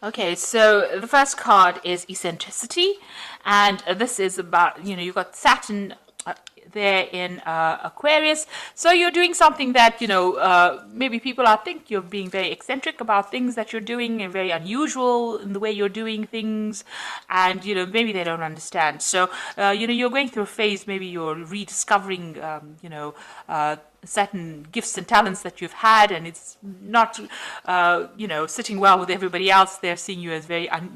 Okay, so the first card is eccentricity, and this is about, you've got Saturn there in Aquarius. So you're doing something that, maybe people are think you're being very eccentric about things that you're doing and very unusual in the way you're doing things, and, maybe they don't understand. So, you're going through a phase, maybe you're rediscovering, certain gifts and talents that you've had, and it's not, sitting well with everybody else. They're seeing you as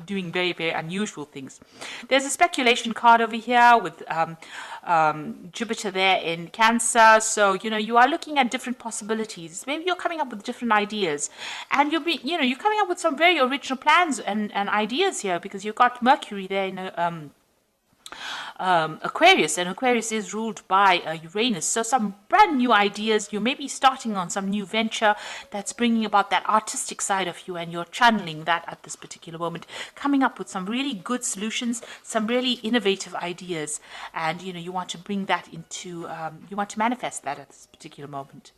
doing very, very unusual things. There's a speculation card over here with Jupiter there in Cancer. So, you are looking at different possibilities. Maybe you're coming up with different ideas, and you're coming up with some very original plans and ideas here, because you've got Mercury there in Aquarius, and Aquarius is ruled by Uranus. So some brand new ideas. You may be starting on some new venture that's bringing about that artistic side of you, and you're channeling that at this particular moment, coming up with some really good solutions, some really innovative ideas, and you want to bring that into, you want to manifest that at this particular moment.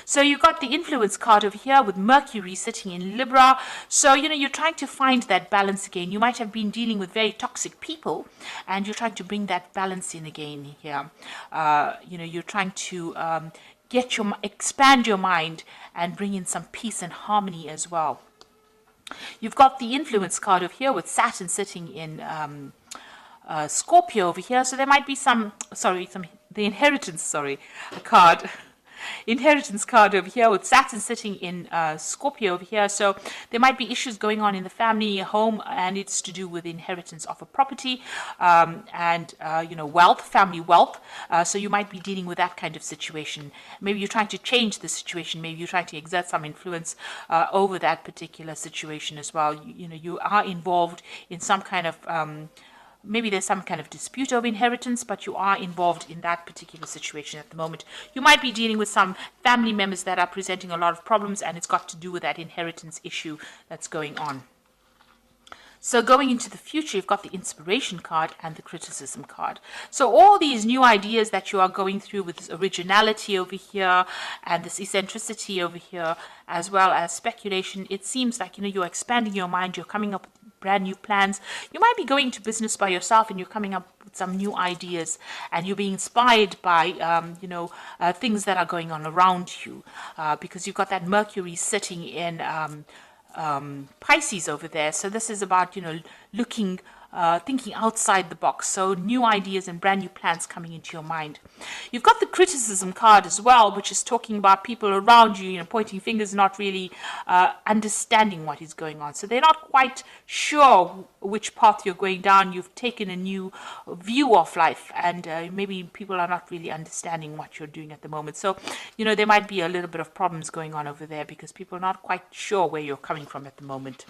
So you've got the influence card over here with Mercury sitting in Libra. So, you're trying to find that balance again. You might have been dealing with very toxic people, and you're trying to bring that balance in again here. You're trying to expand your mind and bring in some peace and harmony as well. You've got the influence card over here with Saturn sitting in Scorpio over here. So there might be the inheritance, card. Inheritance card over here with Saturn sitting in Scorpio over here. So there might be issues going on in the family home, and it's to do with inheritance of a property, and wealth, family wealth. So you might be dealing with that kind of situation. Maybe you're trying to change the situation. Maybe you're trying to exert some influence over that particular situation as well. You are involved in some kind of maybe there's some kind of dispute over inheritance, but you are involved in that particular situation at the moment. You might be dealing with some family members that are presenting a lot of problems, and it's got to do with that inheritance issue that's going on. So going into the future, you've got the inspiration card and the criticism card. So all these new ideas that you are going through with this originality over here and this eccentricity over here, as well as speculation, it seems like, you're expanding your mind, you're coming up with brand new plans. You might be going to business by yourself, and you're coming up with some new ideas, and you're being inspired by, things that are going on around you, because you've got that Mercury sitting in Pisces over there. So this is about, looking, thinking outside the box. So new ideas and brand new plans coming into your mind. You've got the criticism card as well, which is talking about people around you, pointing fingers, not really understanding what is going on. So they're not quite sure which path you're going down. You've taken a new view of life, and maybe people are not really understanding what you're doing at the moment. So, there might be a little bit of problems going on over there, because people are not quite sure where you're coming from at the moment.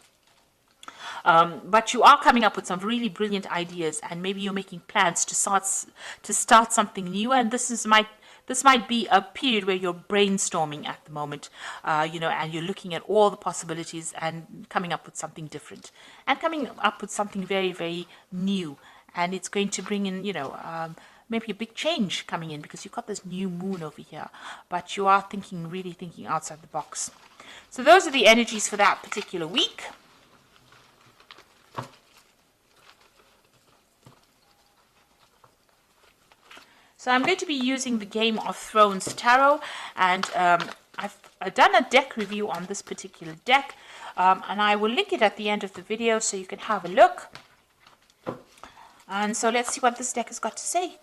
But you are coming up with some really brilliant ideas, and maybe you're making plans to start something new. And this might be a period where you're brainstorming at the moment, and you're looking at all the possibilities and coming up with something different, and coming up with something very, very new. And it's going to bring in, maybe a big change coming in, because you've got this new moon over here, but you are really thinking outside the box. So those are the energies for that particular week. So I'm going to be using the Game of Thrones Tarot, and I've done a deck review on this particular deck, and I will link it at the end of the video so you can have a look. And so let's see what this deck has got to say.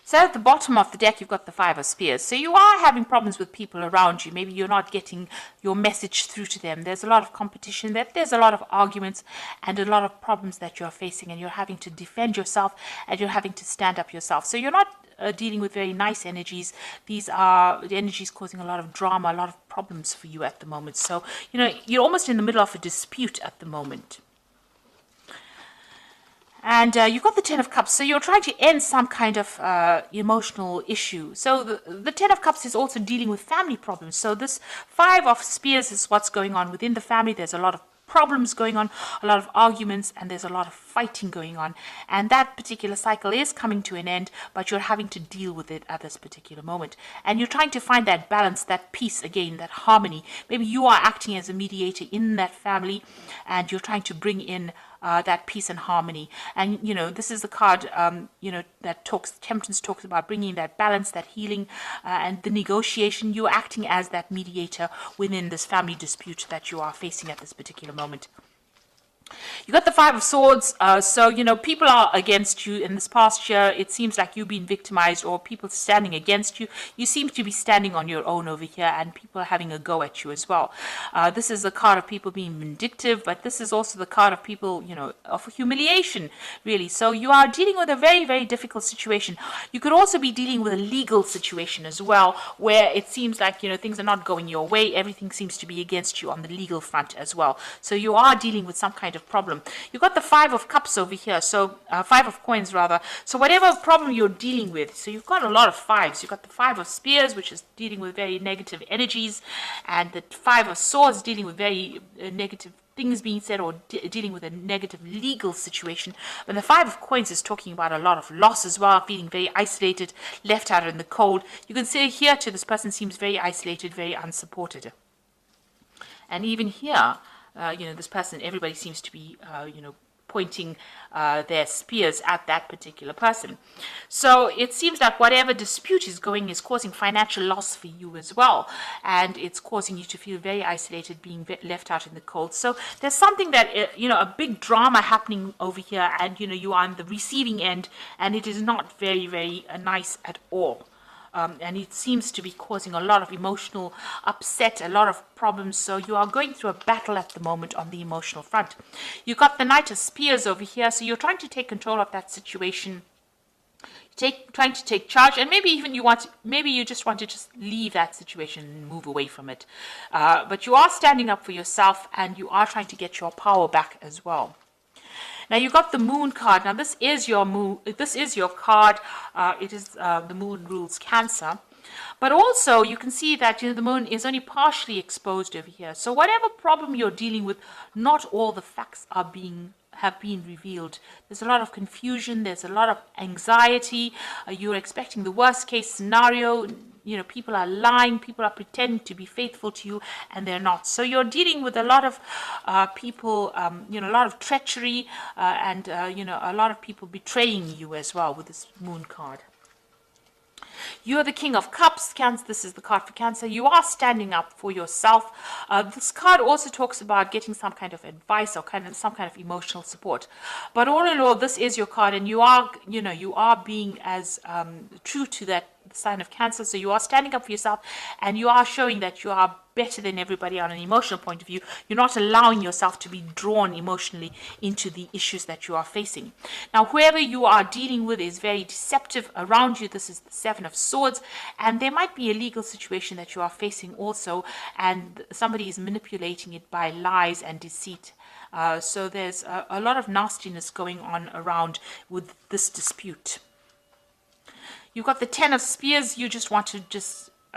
So at the bottom of the deck, you've got the Five of Spears. So you are having problems with people around you. Maybe you're not getting your message through to them. There's a lot of competition. There's a lot of arguments and a lot of problems that you're facing, and you're having to defend yourself, and you're having to stand up yourself. So you're not dealing with very nice energies. These are the energies causing a lot of drama, a lot of problems for you at the moment. So, you're almost in the middle of a dispute at the moment. And you've got the Ten of Cups, so you're trying to end some kind of emotional issue. So the Ten of Cups is also dealing with family problems. So this Five of Spears is what's going on within the family. There's a lot of problems going on, a lot of arguments, and there's a lot of fighting going on. And that particular cycle is coming to an end, but you're having to deal with it at this particular moment. And you're trying to find that balance, that peace again, that harmony. Maybe you are acting as a mediator in that family, and you're trying to bring in that peace and harmony. And, this is the card, that Temperance talks about bringing that balance, that healing, and the negotiation. You're acting as that mediator within this family dispute that you are facing at this particular moment. You got the Five of Swords, so people are against you in this past year. It seems like you've been victimized or people standing against you. You seem to be standing on your own over here, and people are having a go at you as well. This is the card of people being vindictive, but this is also the card of people, of humiliation, really. So you are dealing with a very, very difficult situation. You could also be dealing with a legal situation as well, where it seems like, things are not going your way. Everything seems to be against you on the legal front as well. So you are dealing with some kind of problem. You've got the Five of Cups over here, so Five of Coins rather. So whatever problem you're dealing with, so you've got a lot of fives. You've got the Five of Spears, which is dealing with very negative energies, and the Five of Swords dealing with very negative things being said, or dealing with a negative legal situation. But the Five of Coins is talking about a lot of loss as well, feeling very isolated, left out in the cold. You can see here too, this person seems very isolated, very unsupported. And even here, this person, everybody seems to be, pointing their spears at that particular person. So it seems like whatever dispute is causing financial loss for you as well. And it's causing you to feel very isolated, being left out in the cold. So there's something that, a big drama happening over here, and, you are on the receiving end, and it is not very, very nice at all. And it seems to be causing a lot of emotional upset, a lot of problems. So you are going through a battle at the moment on the emotional front. You've got the Knight of Spears over here. So you're trying to take control of that situation. Trying to take charge, and maybe even you just want to just leave that situation and move away from it. But you are standing up for yourself, and you are trying to get your power back as well. Now you got the Moon card. Now this is your moon. This is your card. It is the Moon rules Cancer, but also you can see that the Moon is only partially exposed over here. So whatever problem you're dealing with, not all the facts have been revealed. There's a lot of confusion. There's a lot of anxiety. You're expecting the worst case scenario. People are lying, people are pretending to be faithful to you, and they're not. So you're dealing with a lot of people, a lot of treachery, and, a lot of people betraying you as well with this Moon card. You're the King of Cups, Cancer. This is the card for Cancer. You are standing up for yourself. This card also talks about getting some kind of advice or some kind of emotional support. But all in all, this is your card, and you are being as true to that sign of Cancer. So you are standing up for yourself, and you are showing that you are better than everybody on an emotional point of view. You're not allowing yourself to be drawn emotionally into the issues that you are facing. Now, whoever you are dealing with is very deceptive around you. This is the Seven of Swords, and there might be a legal situation that you are facing also, and somebody is manipulating it by lies and deceit. So there's a lot of nastiness going on around with this dispute. You've got the Ten of Spears. You just want to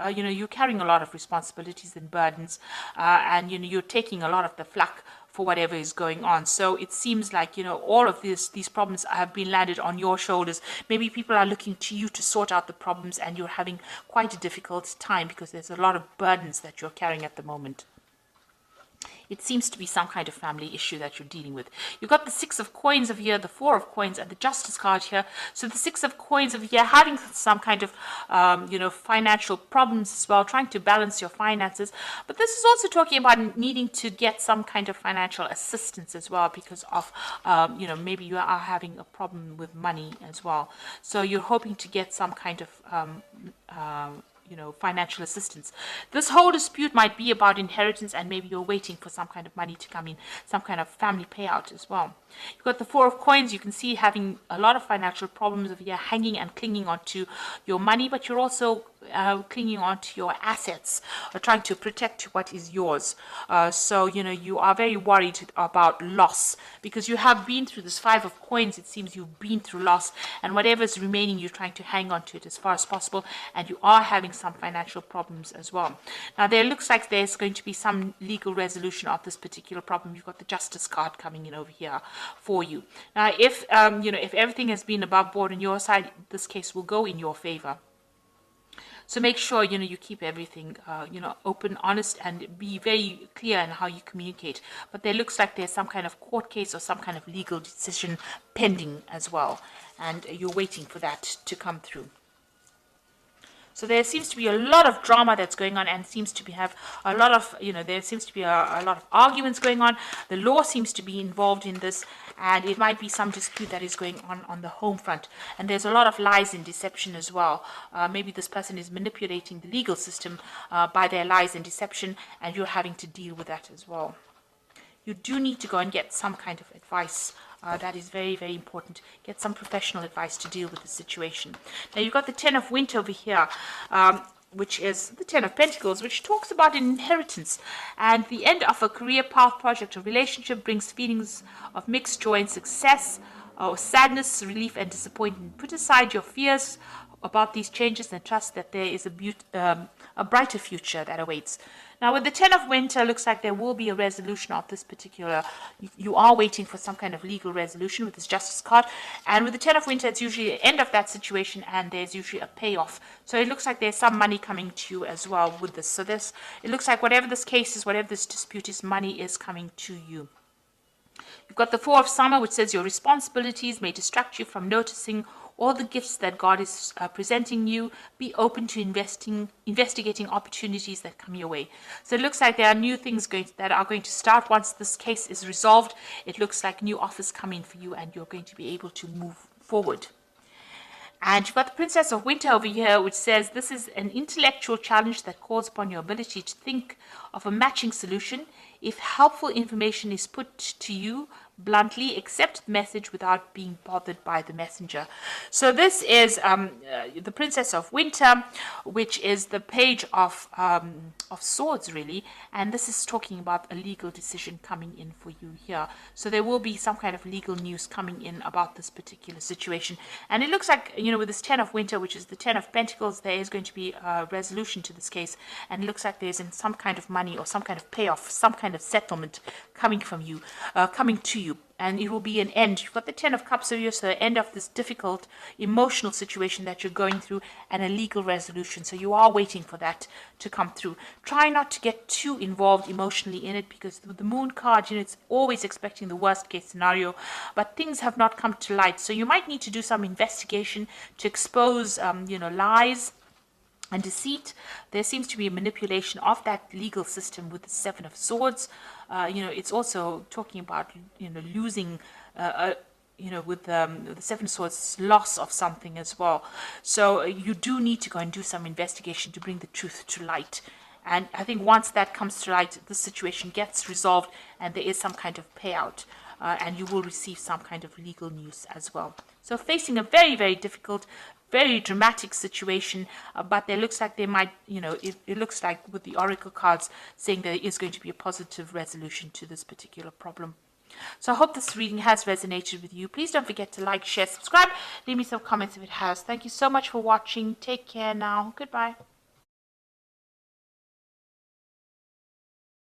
you're carrying a lot of responsibilities and burdens, and you're taking a lot of the flack for whatever is going on. So it seems like all of these problems have been landed on your shoulders. Maybe people are looking to you to sort out the problems, and you're having quite a difficult time because there's a lot of burdens that you're carrying at the moment. It seems to be some kind of family issue that you're dealing with. You've got the Six of Coins over here, the Four of Coins, and the Justice card here. So the Six of Coins over here, having some kind of, financial problems as well, trying to balance your finances. But this is also talking about needing to get some kind of financial assistance as well because of, maybe you are having a problem with money as well. So you're hoping to get some kind of, financial assistance. This whole dispute might be about inheritance, and maybe you're waiting for some kind of money to come in, some kind of family payout as well. You've got the Four of Coins. You can see having a lot of financial problems over here, hanging and clinging onto your money, but you're also clinging on to your assets or trying to protect what is yours. So, you are very worried about loss because you have been through this Five of Coins. It seems you've been through loss, and whatever's remaining, you're trying to hang on to it as far as possible, and you are having some financial problems as well. Now, there looks like there's going to be some legal resolution of this particular problem. You've got the Justice card coming in over here for you. Now, if everything has been above board on your side, this case will go in your favor. So make sure, you keep everything, open, honest, and be very clear in how you communicate. But there looks like there's some kind of court case or some kind of legal decision pending as well. And you're waiting for that to come through. So there seems to be a lot of drama that's going on, and seems to have a lot of, there seems to be a lot of arguments going on. The law seems to be involved in this, and it might be some dispute that is going on the home front. And there's a lot of lies and deception as well. Maybe this person is manipulating the legal system by their lies and deception, and you're having to deal with that as well. You do need to go and get some kind of advice. That is very, very important. Get some professional advice to deal with the situation. Now, you've got the Ten of Winter over here, which is the Ten of Pentacles, which talks about an inheritance. And the end of a career path, project, or relationship brings feelings of mixed joy and success, or sadness, relief, and disappointment. Put aside your fears about these changes and trust that there is a brighter future that awaits. Now, with the Ten of Winter, looks like there will be a resolution of this particular. You are waiting for some kind of legal resolution with this Justice card. And with the Ten of Winter, it's usually the end of that situation, and there's usually a payoff. So it looks like there's some money coming to you as well with this. So it looks like whatever this case is, whatever this dispute is, money is coming to you. You've got the Four of Summer, which says your responsibilities may distract you from noticing all the gifts that God is presenting you. Be open to investigating opportunities that come your way. So it looks like there are new things that are going to start once this case is resolved. It looks like new offers come in for you, and you're going to be able to move forward. And you've got the Princess of Winter over here, which says this is an intellectual challenge that calls upon your ability to think of a matching solution. If helpful information is put to you bluntly, accept the message without being bothered by the messenger. So this is the Princess of Winter, which is the Page of Swords, really. And this is talking about a legal decision coming in for you here. So there will be some kind of legal news coming in about this particular situation. And it looks like, with this Ten of Winter, which is the Ten of Pentacles, there is going to be a resolution to this case. And it looks like there's some kind of money or some kind of payoff, some kind of settlement coming from you, coming to you. And it will be an end. You've got the Ten of Cups over here, so the end of this difficult emotional situation that you're going through, and a legal resolution. So you are waiting for that to come through. Try not to get too involved emotionally in it, because with the Moon card, it's always expecting the worst case scenario, but things have not come to light. So you might need to do some investigation to expose, lies and deceit. There seems to be a manipulation of that legal system with the Seven of Swords. It's also talking about, losing, with the Seven of Swords, loss of something as well. So you do need to go and do some investigation to bring the truth to light. And I think once that comes to light, the situation gets resolved and there is some kind of payout. And you will receive some kind of legal news as well. So facing a very, very difficult, very dramatic situation, but there looks like they might, it looks like with the Oracle cards saying there is going to be a positive resolution to this particular problem. So I hope this reading has resonated with you. Please don't forget to like, share, subscribe. Leave me some comments if it has. Thank you so much for watching. Take care now. Goodbye.